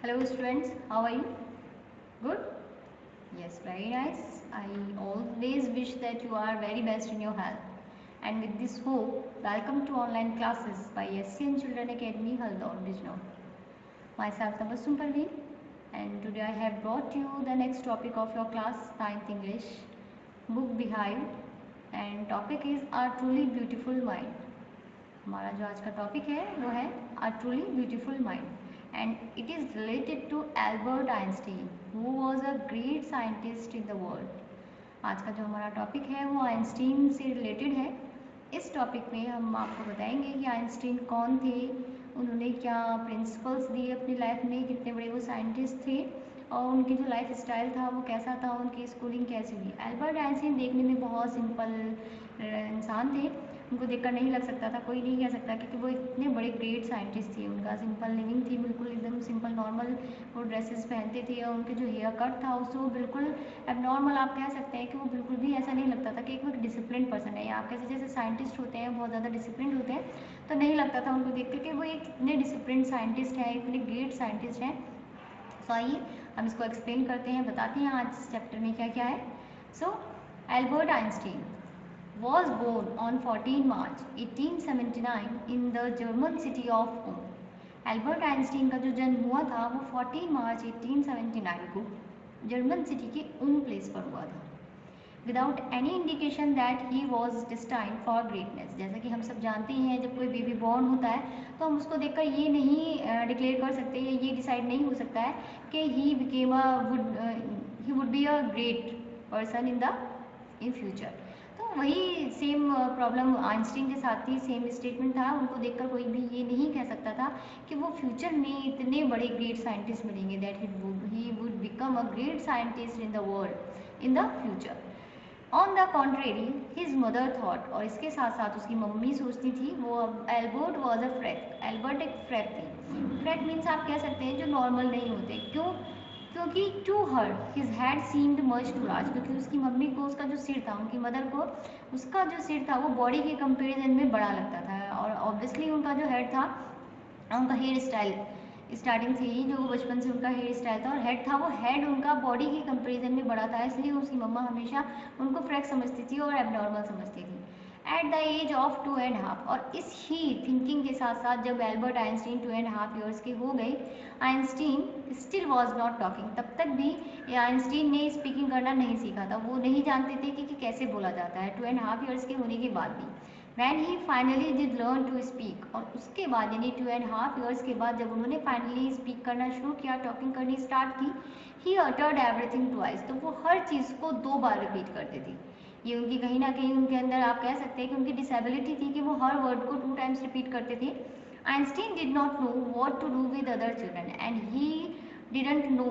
Hello students, how are you? Good? Yes, very nice. I always wish that you are very best in your health. And with this hope, welcome to online classes by SCN Children Academy, Haldor, Bijnor. Myself Tabassum Parveen, and today I have brought you the next topic of your class 9th English, book Behind, and topic is A Truly Beautiful Mind. हमारा जो आज का topic है वो है a truly beautiful mind and it is related to Albert Einstein who was a great scientist in the world. आज का जो हमारा टॉपिक है वो आइंस्टीन से रिलेटेड है। इस टॉपिक में हम आपको बताएंगे कि आइंस्टीन कौन थे, उन्होंने क्या प्रिंसिपल्स दिए अपनी लाइफ में, कितने बड़े वो साइंटिस्ट थे और उनकी जो लाइफ स्टाइल था वो कैसा था, उनकी स्कूलिंग कैसी हुई। एल्बर्ट आइंस्टीन देखने में बहुत सिंपल इंसान थे, उनको देखकर नहीं लग सकता था, कोई नहीं कह सकता क्योंकि वो इतने बड़े ग्रेट साइंटिस्ट थे। उनका सिंपल लिविंग थी, बिल्कुल एकदम सिंपल नॉर्मल वो ड्रेसेस पहनते थे और उनके जो हेयर कट था उससे वो बिल्कुल एबनॉर्मल आप कह सकते हैं कि वो बिल्कुल भी ऐसा नहीं लगता था कि एक डिसिप्लिन पर्सन है। या आप कैसे जैसे साइंटिस्ट होते हैं बहुत ज़्यादा डिसिप्लिन होते हैं तो नहीं लगता था उनको देख कर कि वो एक इतने डिसिप्लिन साइंटिस्ट हैं, इतने ग्रेट साइंटिस्ट हैं। सो आइए हम इसको एक्सप्लेन करते हैं, बताते हैं आज इस चैप्टर में क्या क्या है। So Albert Einstein was born on 14 March 1879 in the German city of Ulm. Albert Einstein का जो जन्म हुआ था वो 14 मार्च 1879 को जर्मन सिटी के उम प्लेस पर हुआ था। Without any indication that he was destined for greatness. जैसा कि हम सब जानते हैं जब कोई बेबी बॉर्न होता है तो हम उसको देखकर ये नहीं डिक्लेयर कर सकते या ये डिसाइड नहीं हो सकता है कि he became he would be a great person in future. तो वही सेम प्रॉब्लम आइंस्टीन के साथ थी, सेम स्टेटमेंट था। उनको देखकर कोई भी ये नहीं कह सकता था कि वो फ्यूचर में इतने बड़े ग्रेट साइंटिस्ट मिलेंगे, that he would become a great scientist in the world in the future. On the contrary his mother thought, और इसके साथ साथ उसकी मम्मी सोचती थी वो एल्बर्ट वॉज अ फ्रैक। एल्बर्ट एक फ्रैक थी। फ्रैक मीन्स आप कह सकते हैं जो नॉर्मल नहीं होते। क्यों? क्योंकि to her his head seemed much too large, क्योंकि उसकी मम्मी को उसका जो सिर था, उनकी मदर को उसका जो सिर था वो बॉडी के कंपेरिजन में बड़ा लगता था। और ऑब्वियसली उनका जो हेड था, उनका हेयर स्टाइल स्टार्टिंग से ही जो बचपन से उनका हेयर स्टाइल था और हेड था, वो हेड उनका बॉडी के कंपेरिजन में बड़ा था, इसलिए उसकी मम्मा हमेशा उनको फ्रैक समझती थी और एबनॉर्मल समझती थी। एट द एज ऑफ 2.5, और इस ही थिंकिंग के साथ साथ जब एल्बर्ट आइंस्टीन 2.5 ईयर्स के हो गए, Einstein still was not talking. तब तक भी आइंस्टीन ने स्पीकिंग करना नहीं सीखा था, वो नहीं जानते थे कि कैसे बोला जाता है 2.5 ईयर्स के होने के बाद भी। When he finally did learn to speak, और उसके बाद यानी 2.5 ईयर्स के बाद जब उन्होंने फाइनली स्पीक करना शुरू किया, टॉकिंग करनी स्टार्ट की, ही अटर्ड एवरीथिंग ट्वाइस, तो वो हर चीज़ को 2 बार रिपीट करते थे। ये उनकी कहीं ना कहीं उनके अंदर आप कह सकते हैं कि उनकी डिसेबिलिटी थी कि वो हर वर्ड को 2 टाइम्स रिपीट करते थे। Einstein did not know what to do with other children and he didn't know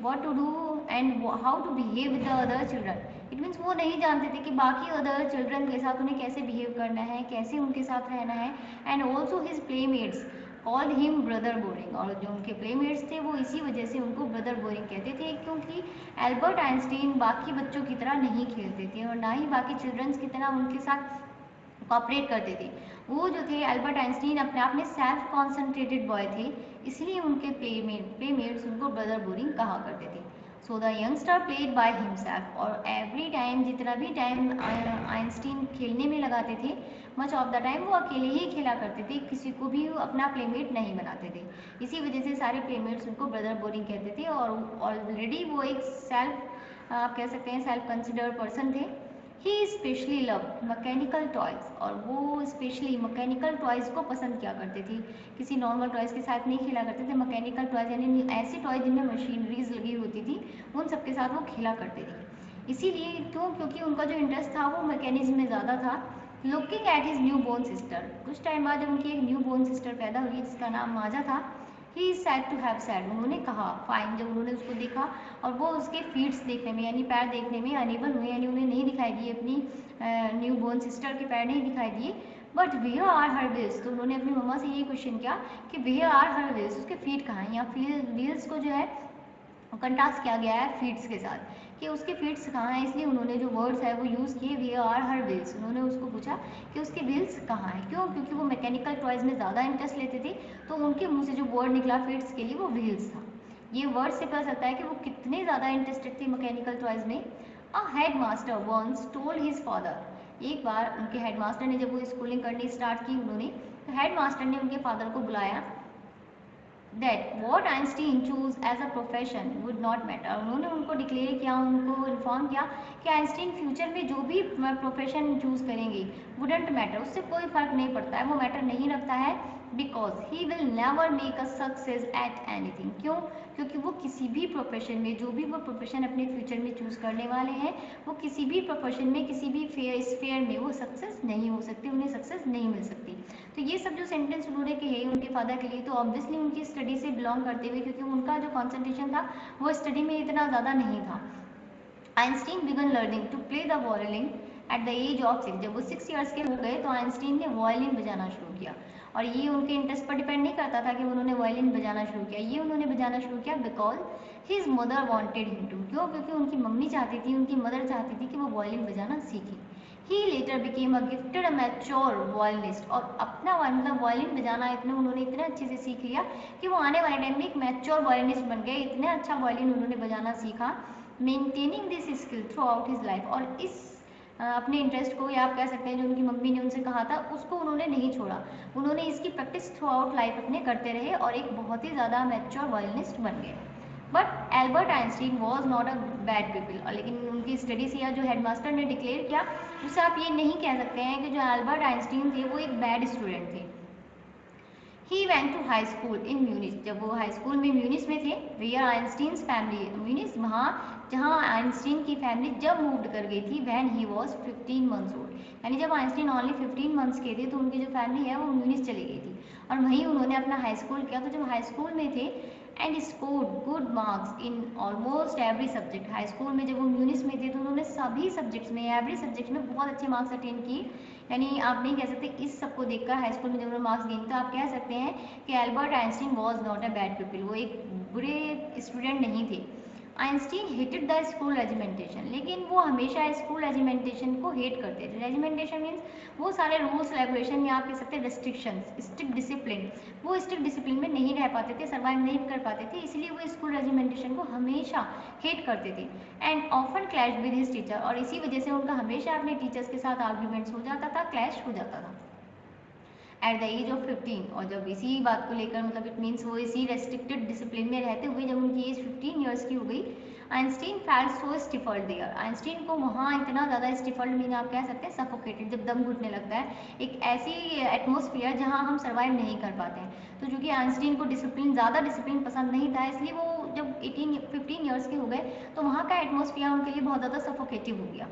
what to do and how to behave with the other children. It means वो नहीं जानते थे कि बाकी अदर चिल्ड्रन के साथ उन्हें कैसे बिहेव करना है, कैसे उनके साथ रहना है। And also his playmates called him brother boring, और जो उनके प्लेमेट्स थे वो इसी वजह से उनको ब्रदर बोरिंग कहते थे, क्योंकि एल्बर्ट आइंस्टीन बाकी बच्चों की तरह नहीं खेलते थे और ना ही बाकी चिल्ड्रंस की तरह उनके साथ कॉपरेट करते थे। वो जो थे एल्बर्ट आइंस्टीन अपने आप में सेल्फ कॉन्सेंट्रेटेड बॉय थे, इसलिए उनके प्लेमेट्स उनको ब्रदर बोरिंग कहा करते थे। So the youngster played by himself, और एवरी टाइम जितना भी टाइम आइंस्टीन खेलने में लगाते थे, मच ऑफ द टाइम वो अकेले ही खेला करते थे, किसी को भी अपना प्लेमेट नहीं बनाते थे। इसी वजह से सारे प्लेमेट्स उनको ब्रदर बोरिंग कहते थे और ऑलरेडी वो एक सेल्फ आप कह सकते हैं सेल्फ कंसिडर्ड पर्सन थे। ही स्पेशली लव मैकेनिकल टॉयज, और वो स्पेशली मैकेनिकल टॉयज को पसंद किया करते थे, किसी नॉर्मल टॉयज के साथ नहीं खेला करते थे। मैकेनिकल टॉयज यानी ऐसे टॉयज जिनमें मशीनरीज लगी होती थी, उन सबके साथ वो खेला करते थे। इसीलिए क्यों? क्योंकि उनका जो इंटरेस्ट था वो मैकेनिज्म में ज़्यादा था। Looking at his new born sister, कुछ टाइम बाद जब उनकी एक न्यू बोर्न सिस्टर पैदा हुई जिसका नाम माजा था, he is said to have said, उन्होंने कहा फाइन, जब उन्होंने उसको देखा और वो उसके फीट्स देखने में यानी पैर देखने में अनेबल हुए, यानी उन्हें नहीं दिखाई दिए, अपनी न्यू बोर्न सिस्टर के पैर नहीं दिखाई दिए। But where are her wheels, तो उन्होंने अपनी मम्मा से ये क्वेश्चन किया कि वेयर आर हर व्हील्स, उसके फीट कहाँ हैं। यहाँ व्हील्स को जो है कंट्रास्ट किया गया है फीट्स के साथ कि उसके फीट्स कहाँ हैं, इसलिए उन्होंने जो वर्ड्स है वो यूज़ किए वेयर आर हर व्हील्स। उन्होंने उसको पूछा कि उसके व्हील्स कहाँ हैं। क्यों? क्योंकि वो मैकेनिकल टॉयज में ज़्यादा इंटरेस्ट लेते थे, तो उनके मुंह से जो वर्ड निकला फीट्स के लिए वो व्हील्स था। ये वर्ड से पता चलता है कि वो कितने ज़्यादा इंटरेस्टेड थे मैकेनिकल टॉयज में। A headmaster once told his father, एक बार उनके हेड मास्टर ने, जब वो स्कूलिंग करनी स्टार्ट की उन्होंने, तो हेड मास्टर ने उनके फादर को बुलाया that what Einstein choose as a profession would not matter। उन्होंने उनको डिक्लेयर किया, उनको इन्फॉर्म किया कि आइंस्टीन फ्यूचर में जो भी प्रोफेशन चूज करेंगे वुडंट मैटर, उससे कोई फर्क नहीं पड़ता है, वो मैटर नहीं रखता है, because he will never make a success at anything. क्यों? क्योंकि वो किसी भी प्रोफेशन में, जो भी वो प्रोफेशन अपने फ्यूचर में चूज करने वाले हैं, वो किसी भी प्रोफेशन में, किसी भी स्फेयर में वो सक्सेस नहीं हो सकती, उन्हें सक्सेस नहीं मिल सकती। तो ये सब जो सेंटेंस उन्होंने कहे उनके फादर के लिए, तो ऑब्वियसली उनकी स्टडी से बिलोंग करते हुए, क्योंकि उनका जो कॉन्सेंट्रेशन था वो स्टडी में इतना ज़्यादा नहीं था। Einstein began learning to play the violin at the age of 6। जब वो 6 ईयर्स के हो गए तो आइंस्टीन ने वायलिन बजाना शुरू किया। और ये उनके इंटरेस्ट पर डिपेंड नहीं करता था कि उन्होंने वायलिन बजाना शुरू किया, ये उन्होंने बजाना शुरू किया because his mother wanted him to. क्यों? क्योंकि उनकी मम्मी चाहती थी, उनकी मदर चाहती थी कि वो वायलिन बजाना सीखे। He later became a gifted mature violinist. और अपना मतलब वायलिन बजाना उन्होंने इतने अच्छे से सीख लिया कि वो आने वाले टाइम में एक मैच्योर वायलिनिस्ट बन गए। इतना अच्छा वायलिन उन्होंने बजाना सीखा, maintaining this skill through out his life. और इस अपने इंटरेस्ट को, या आप कह सकते हैं जो उनकी मम्मी ने उनसे कहा था, उसको उन्होंने नहीं छोड़ा, उन्होंने इसकी प्रैक्टिस थ्रू आउट लाइफ अपने करते रहे और एक बहुत ही ज़्यादा मैच्योर वायलिनिस्ट बन गए। But Albert Einstein was not a bad people. और लेकिन उनकी स्टडी से, या जो हेडमास्टर ने डिक्लेयर किया, उससे आप ये नहीं कह सकते हैं कि जो एल्बर्ट आइंस्टीन थे वो एक बैड स्टूडेंट थे। He went to high school in Munich. जब वो हाई स्कूल में म्यूनिच में थे, वेयर आइंस्टीन्स फैमिली, म्यूनिच वहाँ जहाँ आइंस्टीन की फैमिली जब मूव्ड कर गई थी, when he was 15 months old. यानी जब आइंस्टीन ओनली 15 मंथ्स के थे तो उनकी जो फैमिली है वो म्यूनिच चली गई थी और वहीं उन्होंने अपना हाई स्कूल किया। तो जब हाई स्कूल में थे and scored good marks in almost every subject, high school में जब वो म्यूनिच में थे तो उन्होंने सभी सब्जेक्ट्स में, एवरी सब्जेक्ट में बहुत अच्छे मार्क्स अटेन किए। यानी आप नहीं कह सकते इस सबको देखकर हाई स्कूल में जब उन्होंने मार्क्स गेन, तो आप कह सकते हैं कि Albert Einstein was not a bad people, वो एक बुरे स्टूडेंट नहीं थे। Einstein hated the school regimentation, लेकिन वो हमेशा स्कूल रेजिमेंटेशन को हेट करते थे। रेजिमेंटेशन मीन्स वो सारे रूल्स रेगुलेशन, या आप कह सकते हैं रेस्ट्रिक्शंस, स्ट्रिक्ट डिसिप्लिन, वो स्ट्रिक्ट डिसिप्लिन में नहीं रह पाते थे, सर्वाइव नहीं कर पाते थे, इसलिए वो स्कूल रेजिमेंटेशन को हमेशा हेट करते थे। And often clash with his teacher, और इसी वजह से उनका हमेशा अपने टीचर्स के साथ आर्ग्यूमेंट्स हो जाता था, क्लैश हो जाता था एट द एज ऑफ 15। और जब इसी बात को लेकर, मतलब इट मीन्स वो इसी रेस्ट्रिक्टेड डिसिप्लिन में रहते हुए जब उनकी एज 15 ईयर्स की हो गई, Einstein felt so stifled there. Einstein को वहाँ इतना ज़्यादा स्टिफल्ड मीन आप कह सकते हैं सफोकेटेड, जब दम घुटने लगता है, एक ऐसी एटमोसफियर जहाँ हम सर्वाइव नहीं कर पाते हैं। तो चूँकि आइंस्टीन को डिसिप्लिन, ज़्यादा डिसिप्लिन पसंद नहीं था, इसलिए वो जब 15 ईयर्स के हो गए तो वहाँ का एटमोसफियर उनके लिए बहुत ज़्यादा सफोकेटिव हो गया।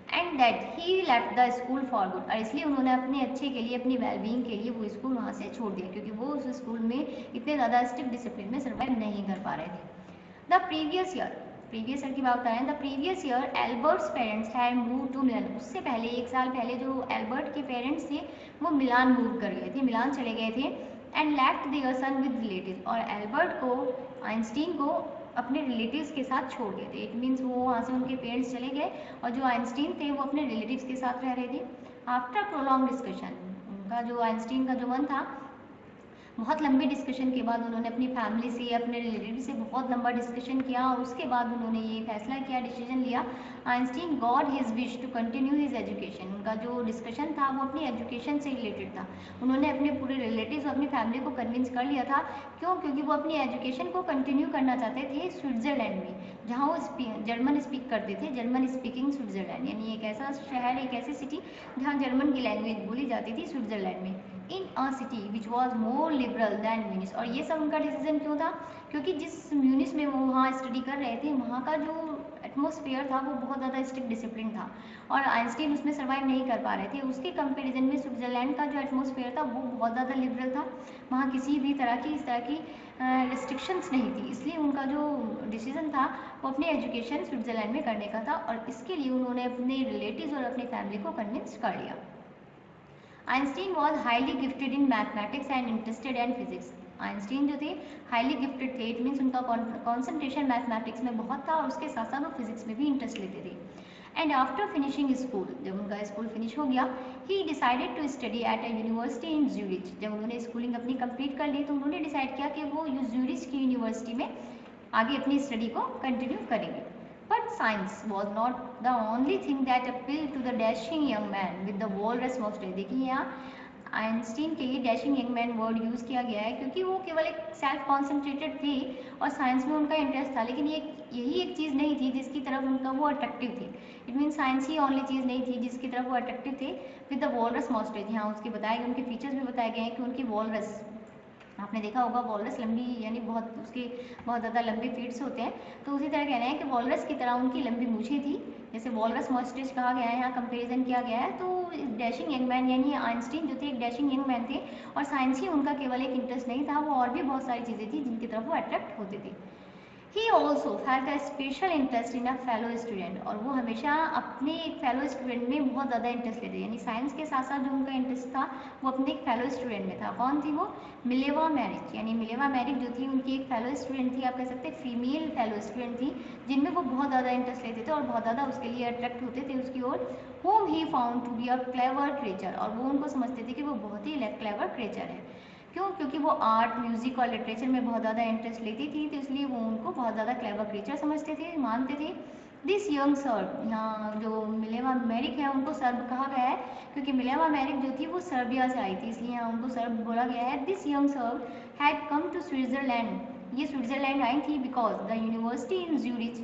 And that he left the school for good, और इसलिए उन्होंने अपने अच्छे के लिए, अपनी वेलबींग के लिए वो स्कूल वहाँ से छोड़ दिया, क्योंकि वो उस स्कूल में इतने ज़्यादा स्ट्रिक्ट डिसिप्लिन में सर्वाइव नहीं कर पा रहे थे। द प्रीवियस ईयर की बात करें, the previous year Albert's parents had move to Milan. उससे पहले, एक साल पहले, जो एल्बर्ट के पेरेंट्स थे वो मिलान मूव कर गए थे, मिलान चले गए थे। And left their son with relative, और एल्बर्ट को, आइंस्टीन को अपने रिलेटिव्स के साथ छोड़ गए थे। इट मीन्स वो वहाँ से, उनके पेरेंट्स चले गए और जो आइंस्टीन थे वो अपने रिलेटिव्स के साथ रह रहे थे। आफ्टर प्रोलॉन्ग डिस्कशन, उनका जो आइंस्टीन का जो मन था, बहुत लंबी डिस्कशन के बाद उन्होंने अपनी फैमिली से, अपने रिलेटिव से बहुत लंबा डिस्कशन किया और उसके बाद उन्होंने ये फैसला किया, डिसीजन लिया, Einstein got his wish to continue his education. उनका जो डिस्कशन था वो अपनी एजुकेशन से रिलेटेड था। उन्होंने अपने पूरे रिलेटिव्स और अपनी फैमिली को कन्विंस कर लिया था। क्यों? क्योंकि वो अपनी एजुकेशन को कंटिन्यू करना चाहते थे स्विट्ज़रलैंड में, जहाँ वो जर्मन स्पीक करते थे, जर्मन स्पीकिंग स्विट्ज़रलैंड, यानी एक ऐसा शहर, एक ऐसी सिटी जहाँ जर्मन की लैंग्वेज बोली जाती थी स्विट्ज़रलैंड में, in a city which was more liberal than Munich. और ये सब उनका डिसीजन क्यों था? क्योंकि जिस म्यूनिस में वो वहाँ स्टडी कर रहे थे, वहाँ का जो एटमोसफियर था वो बहुत ज़्यादा स्ट्रिक्ट डिसिप्लिन था और आइंस्टीन उसमें सर्वाइव नहीं कर पा रहे थे। उसके कंपेरिजन में स्विट्ज़रलैंड का जो एटमोसफियर था वो बहुत ज़्यादा लिबरल था, वहाँ किसी भी तरह की इस तरह की रिस्ट्रिक्शंस नहीं थी। इसलिए उनका जो डिसीजन था वो अपनी एजुकेशन स्विट्ज़रलैंड में करने का था और इसके लिए उन्होंने अपने रिलेटिव्स और अपनी फैमिली को कन्विंस कर लिया। Einstein was highly gifted in mathematics and interested in physics. Einstein जो थे हाईली गिफ्टेड थे, इट मीन्स उनका कॉन्सेंट्रेशन मैथमेटिक्स में बहुत था और उसके साथ साथ वो फिजिक्स में भी इंटरेस्ट लेते थे। एंड आफ्टर फिनिशिंग स्कूल, जब उनका स्कूल फिनिश हो गया, he decided to study at a university in Zurich. जब उन्होंने स्कूलिंग अपनी कंप्लीट कर ली तो उन्होंने डिसाइड किया कि वो ज्यूरिच की यूनिवर्सिटी में आगे अपनी स्टडी को कंटिन्यू करेंगे। But science was not the only thing that appeal to the dashing young man with the walrus moustache. देखिए यहाँ आइंस्टीन के लिए dashing young man word use किया गया है क्योंकि वो केवल एक सेल्फ कॉन्सेंट्रेटेड थे और साइंस में उनका इंटरेस्ट था, लेकिन ये यही एक चीज़ नहीं थी जिसकी तरफ उनका वो अट्रैक्टिव थे। इट मीन साइंस ही ओनली चीज़ नहीं थी जिसकी तरफ वो अट्रैक्टिव थे। विद द वॉलरस मॉस्टेज, यहाँ उसके बताए गए उनके फीचर्स भी बताए गए हैं कि उनकी वॉलरस, आपने देखा होगा वॉलरस लंबी यानी उसके बहुत ज़्यादा लंबे फीट्स होते हैं, तो उसी तरह कहना है कि वॉलरस की तरह उनकी लंबी मूछें थी, जैसे वॉलरस मॉस्टेज कहा गया है, यहाँ कंपेरिजन किया गया है। तो डैशिंग यंग मैन यानी आइंस्टीन जो थे एक डैशिंग यंग मैन थे और साइंस ही उनका केवल एक इंटरेस्ट नहीं था, वो और भी बहुत सारी चीज़ें थी जिनकी तरफ वो अट्रैक्ट होते थे। He also felt a special interest in a fellow student, और वो हमेशा अपने एक फेलो स्टूडेंट में बहुत ज़्यादा इंटरेस्ट लेते, यानी साइंस के साथ साथ जो उनका इंटरेस्ट था वो अपने एक फेलो स्टूडेंट में था। कौन थी वो? मिलेवा मैरिक, यानी मिलेवा मैरिक जो थी उनकी एक फेलो स्टूडेंट थी, आप कह सकते हैं फीमेल फेलो स्टूडेंट थी, जिनमें वो बहुत ज़्यादा इंटरेस्ट लेते थे और बहुत ज़्यादा उसके लिए अट्रैक्ट होते थे उसकी ओर। whom he found to be a clever creature, और वो उनको समझते थे कि वो बहुत ही क्लेवर क्रिएचर है। क्यों? क्योंकि वो आर्ट, म्यूजिक और लिटरेचर में बहुत ज़्यादा इंटरेस्ट लेती थी, तो इसलिए वो उनको बहुत ज़्यादा क्लेवर क्रिएचर समझते थे, मानते थे। दिस यंग सर्ब, यहाँ जो मिलेवा मैरिक है उनको सर्ब कहा गया है क्योंकि मिलेवा मैरिक जो थी वो सर्बिया से आई थी, इसलिए यहाँ उनको सर्ब बोला गया है। This young Serb had come to Switzerland, ये स्विट्जरलैंड आई थी because the university in Zurich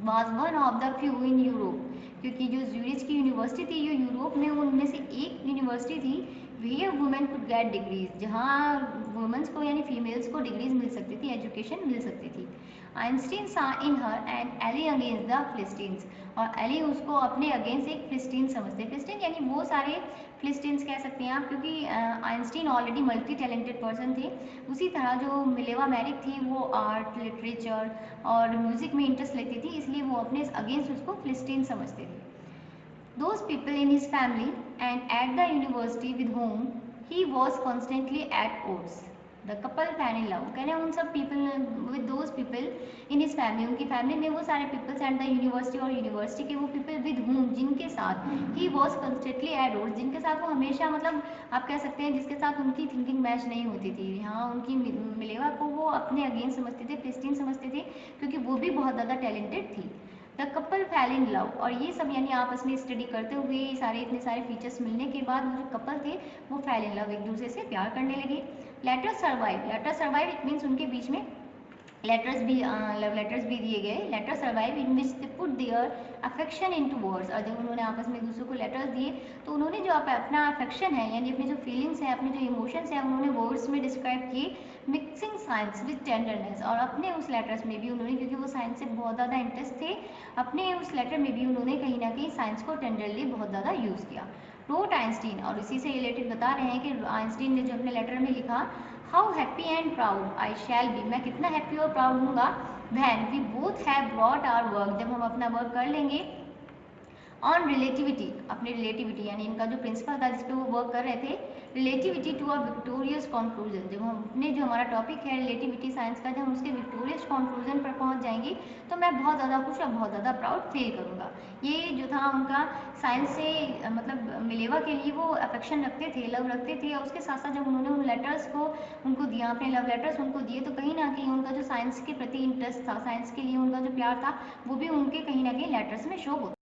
was one of the few in Europe, क्योंकि जो ज्यूरिच की यूनिवर्सिटी थी ये यूरोप में उनमें से एक यूनिवर्सिटी थी where women could get degrees, जहाँ वुमेन्स को यानी फीमेल्स को डिग्रीज मिल सकती थी, एजुकेशन मिल सकती थी। Einstein saw in her and ally against the Philistines, और एली उसको अपने अगेंस्ट एक फिलिस्टीन समझते, फिलिस्टीन यानी वो सारे फिलिस्टीन्स कह सकते हैं आप, क्योंकि Einstein already multi talented person थे। उसी तरह जो मिलेवा मैरिक थी वो आर्ट, लिटरेचर और म्यूजिक में इंटरेस्ट लेती थी, इसलिए वो अपने अगेंस्ट उसको फिलिस्टीन समझते थे। Those people in his family and at the university with whom he was constantly at odds. The couple fell in love, कह रहे हैं उन सब people with those people in his family, उनकी फैमिली में वो सारे people at the university और यूनिवर्सिटी के वो people with whom, जिनके साथ he was constantly at odds, जिनके साथ वो हमेशा मतलब आप कह सकते हैं जिसके साथ उनकी थिंकिंग मैच नहीं होती थी। यहाँ उनकी मिलेवा को वो अपने अगेंस्ट समझते थे, क्रिस्टीन समझते थे, क्योंकि वो भी बहुत ज़्यादा टैलेंटेड थी। द कपल फैल इन लव, और ये सब यानी आपस में स्टडी करते हुए इतने सारे फीचर्स मिलने के बाद वो जो कपल थे वो फैल इन लव, एक दूसरे से प्यार करने लगे। लेटर सर्वाइव इट मीन्स उनके बीच में लेटर्स भी लव लेटर्स भी दिए गए। Letter survive in which they put their affection into words, और जब उन्होंने आपस में एक दूसरे को लेटर्स दिए तो उन्होंने जो अपना अफेक्शन है यानी अपनी जो फीलिंग्स है, अपने जो इमोशंस है, उन्होंने वर्ड्स में डिस्क्राइब किए। मिक्सिंग साइंस विद टेंडरनेस, और अपने उस लेटर्स में भी उन्होंने, क्योंकि वो साइंस से बहुत ज़्यादा इंटरेस्ट थे, अपने उस लेटर में भी उन्होंने कहीं ना कहीं साइंस को टेंडरली बहुत ज़्यादा यूज़ किया। रोट आइंस्टीन, और इसी से रिलेटेड बता रहे हैं कि आइंस्टीन ने जो अपने लेटर में लिखा, how happy and proud I shall be, मैं कितना हैप्पी और प्राउड हूँगा, when we both have brought our work, जब हम अपना वर्क कर लेंगे, ऑन रिलेटिविटी, अपने रिलेटिविटी यानी इनका जो प्रिंसिपल था जिस पे वो वर्क कर रहे थे, relativity to a victorious conclusion, जब हम अपने जो हमारा टॉपिक है रिलेटिविटी साइंस का, जब हम उसके विक्टोरियस कंक्लूजन पर पहुंच जाएंगे तो मैं बहुत ज़्यादा खुश और बहुत ज़्यादा प्राउड फील करूँगा। ये जो था उनका साइंस से मतलब मिलेवा के लिए वो अफेक्शन रखते थे, लव रखते थे, और उसके साथ साथ जब उन्होंने उन लेटर्स को उनको दिया, अपने लव लेटर्स उनको दिए, तो कहीं ना कहीं उनका जो साइंस के प्रति इंटरेस्ट था, साइंस के लिए उनका जो प्यार था, वो भी उनके कहीं ना कहीं लेटर्स में शो होता।